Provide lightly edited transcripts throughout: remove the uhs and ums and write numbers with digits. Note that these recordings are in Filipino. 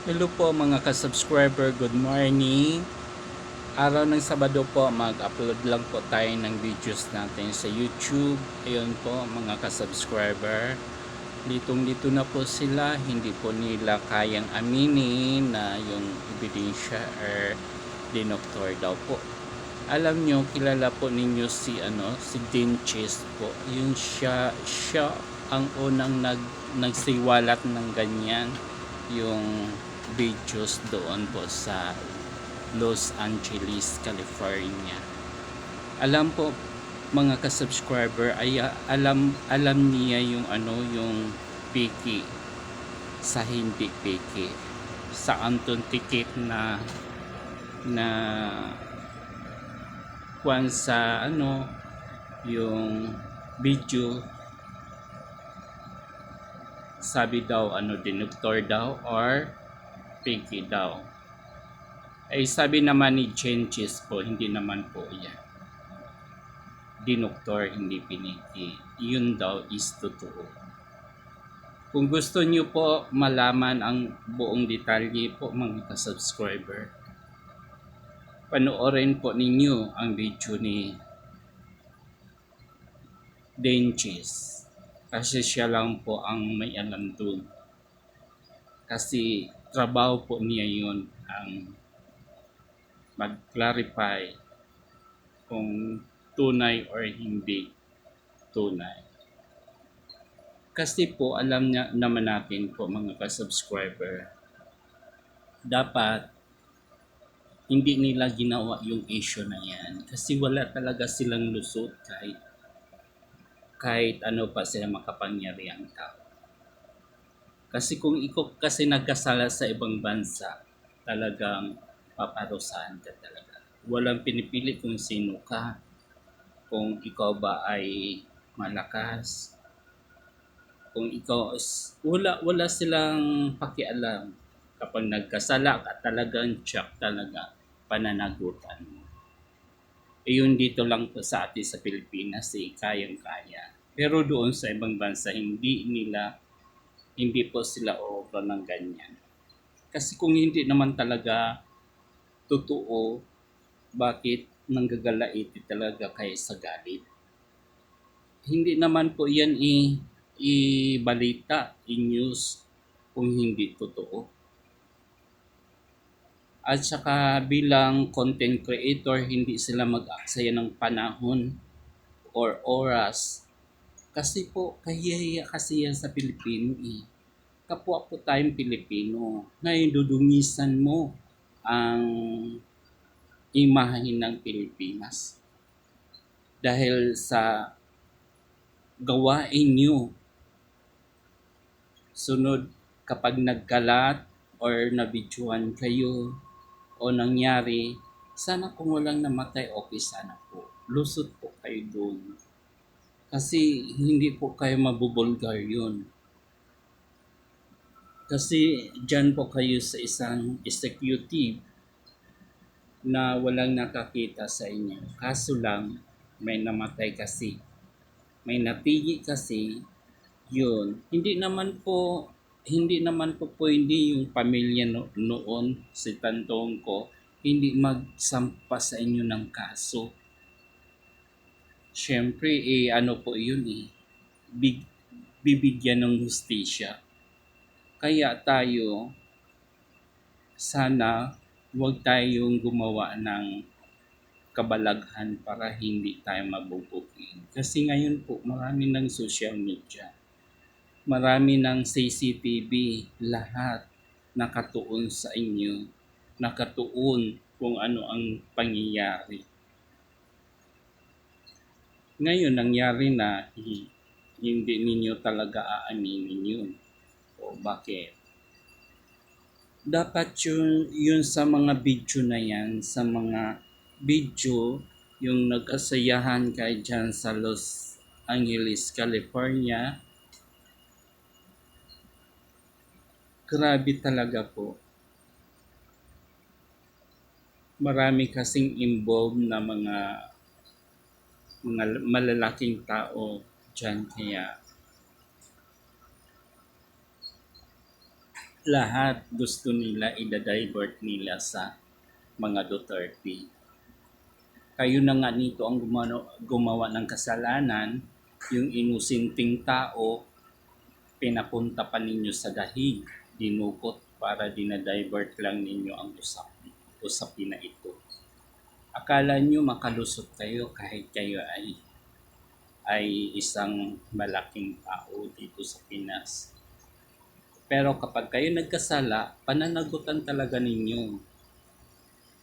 Hello po mga ka-subscriber, good morning. Araw ng Sabado po, mag-upload lang po tayo ng videos natin sa YouTube. Ayun po mga ka-subscriber. Litong-lito na po sila, hindi po nila kayang aminin na yung ebidensya or dinoktor daw po. Alam nyo, kilala po ninyo si Dinches po. Yung siya ang unang nagsiwalat ng ganyan yung videos doon po sa Los Angeles, California. Alam po mga ka-subscriber ay alam niya yung yung piki sa hindi piki sa Anton Tikit na kwan sa yung video, sabi daw dinoktor daw or piki daw. Ay sabi naman ni Genghis po, hindi naman po yan dinoktor, hindi piniki. Yun daw is totoo. Kung gusto nyo po malaman ang buong detalye po mga ka-subscriber, panoorin po ninyo ang video ni Genghis. Kasi siya lang po ang may alam dun. Kasi trabaho po niya yun ang mag-clarify kung tunay or hindi tunay. Kasi po alam niya naman natin po mga ka-subscriber, dapat hindi nila ginawa yung issue na yan kasi wala talaga silang lusot kahit ano pa sila makapangyarihang tao. Kasi kung ikaw kasi nagkasala sa ibang bansa, talagang paparusahan ka talaga. Walang pinipili kung sino ka, kung ikaw ba ay malakas, kung ikaw wala silang pakialam. Kapag nagkasala ka, talagang check talaga, pananagutan mo. Yun dito lang po sa atin sa Pilipinas kayang-kaya. Pero doon sa ibang bansa hindi po sila obra ng ganyan. Kasi kung hindi naman talaga totoo, bakit nanggagalaiti talaga kayo sa galit? Hindi naman po yan i-balita, i-news kung hindi totoo. At saka bilang content creator, hindi sila mag-aksaya ng panahon or oras. Kasi po, kahihiya kasi yan sa Pilipino eh. Kapwa po tayong Pilipino. Ngayon, dudungisan mo ang imahe ng Pilipinas. Dahil sa gawain nyo. Sunod, kapag nagkalat or nabidyohan kayo o nangyari, sana kung walang namatay, okay sana po. Lusot po kayo doon. Kasi hindi po kayo mabubulgar yun. Kasi dyan po kayo sa isang executive na walang nakakita sa inyo. Kaso lang, may namatay kasi. May napigi kasi, yun. Hindi naman po pwede yung pamilya noon, si Tantong ko, hindi magsampa sa inyo ng kaso. Siyempre, ano po yun bibigyan ng hustisya. Kaya tayo, sana huwag tayong gumawa ng kabalaghan para hindi tayo mabubuking. Kasi ngayon po, marami ng social media. Marami ng CCTV, lahat nakatuon sa inyo. Nakatuon kung ano ang pangyayari. Ngayon, nangyari na, hindi ninyo talaga aaminin yun. O bakit? Dapat yun sa mga video na yan, sa mga video yung nag-asayahan kay dyan sa Los Angeles, California. Grabe talaga po. Marami kasing involved na mga malalaking tao dyan, kaya lahat gusto nila i-divert nila sa mga Duterte. Kayo na nga nito ang gumawa ng kasalanan, yung inusinting tao, pinapunta pa ninyo sa dahig, dinukot para dinadivert lang ninyo ang usapin na ito. Akala nyo makalusot kayo kahit kayo ay isang malaking tao dito sa Pinas. Pero kapag kayo nagkasala, pananagutan talaga ninyo.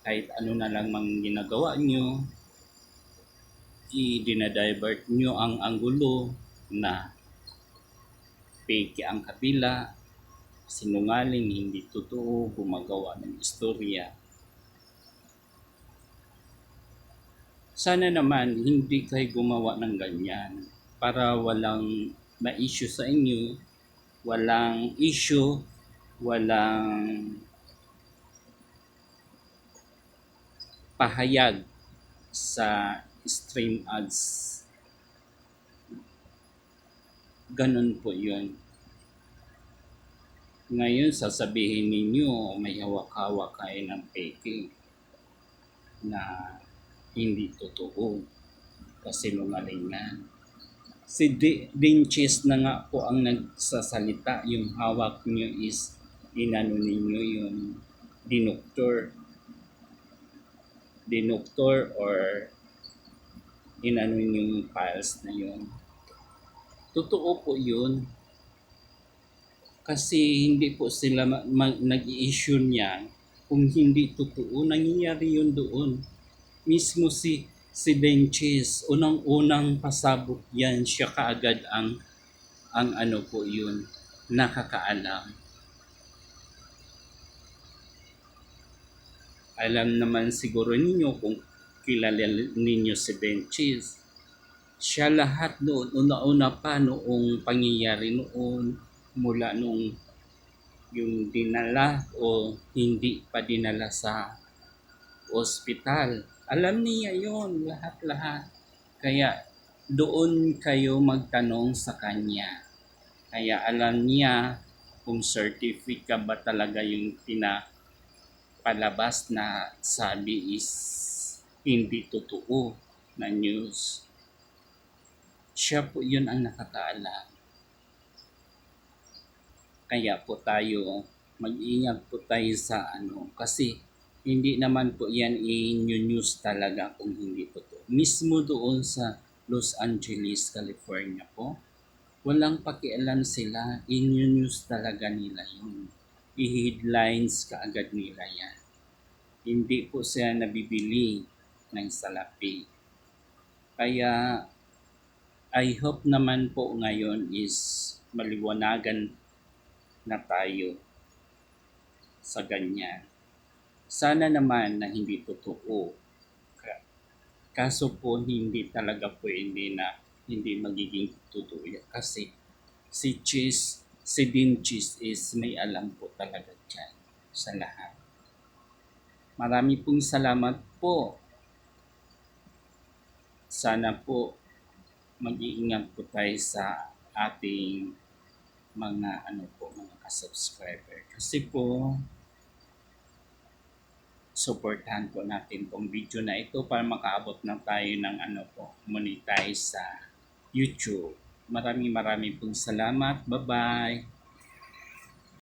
Kahit ano na lang mang ginagawa nyo, i-dinadivert nyo ang anggulo na fake ang kabila, sinungaling, hindi totoo, gumagawa ng istorya. Sana naman hindi kayo gumawa ng ganyan para walang ma-issue sa inyo, walang issue, walang pahayag sa stream ads. Ganun po yun. Ngayon sasabihin ninyo may hawak-hawak kayo ng peke na hindi totoo kasi lungalingan. Si Dinches na nga po ang nagsasalita, yung hawak niyo is inano ninyo yung dinuktor or inano yung files na yun. Totoo po yun. Kasi hindi po sila nag-i-issue niya kung hindi totoo. Nangyayari yun doon. Mismo si Denches, unang-unang pasabot yan, siya kaagad ang ano po yun, nakakaalam. Alam naman siguro ninyo kung kilala ninyo si Denches. Siya lahat noon, una-una pa noong pangyayari noon, mula nung yung dinala o hindi pa dinala sa ospital. Alam niya yon lahat-lahat. Kaya doon kayo magtanong sa kanya. Kaya alam niya kung certificate ba talaga yung pinapalabas na sabi is hindi totoo na news. Siya po yun ang nakakaalam. Kaya po tayo, mag-ingat po tayo sa kasi hindi naman po yan i-news talaga kung hindi totoo. Mismo doon sa Los Angeles, California po, walang pakialam sila, i-news talaga nila yun. I-headlines kaagad nila yan. Hindi po sila nabibili ng salapi. Kaya I hope naman po ngayon is maliwanagan na tayo sa ganyan. Sana naman na hindi totoo. Kaso po hindi talaga pwede na hindi magiging totoo yan. Kasi si Dinches is may alam po talaga dyan sa lahat. Marami pong salamat po. Sana po mag-iingat po tayo sa ating mga mga ka-subscriber. Kasi po supportahan po natin tong video na ito para makaabot na tayo ng monetize sa YouTube. Maraming pong salamat. Bye-bye.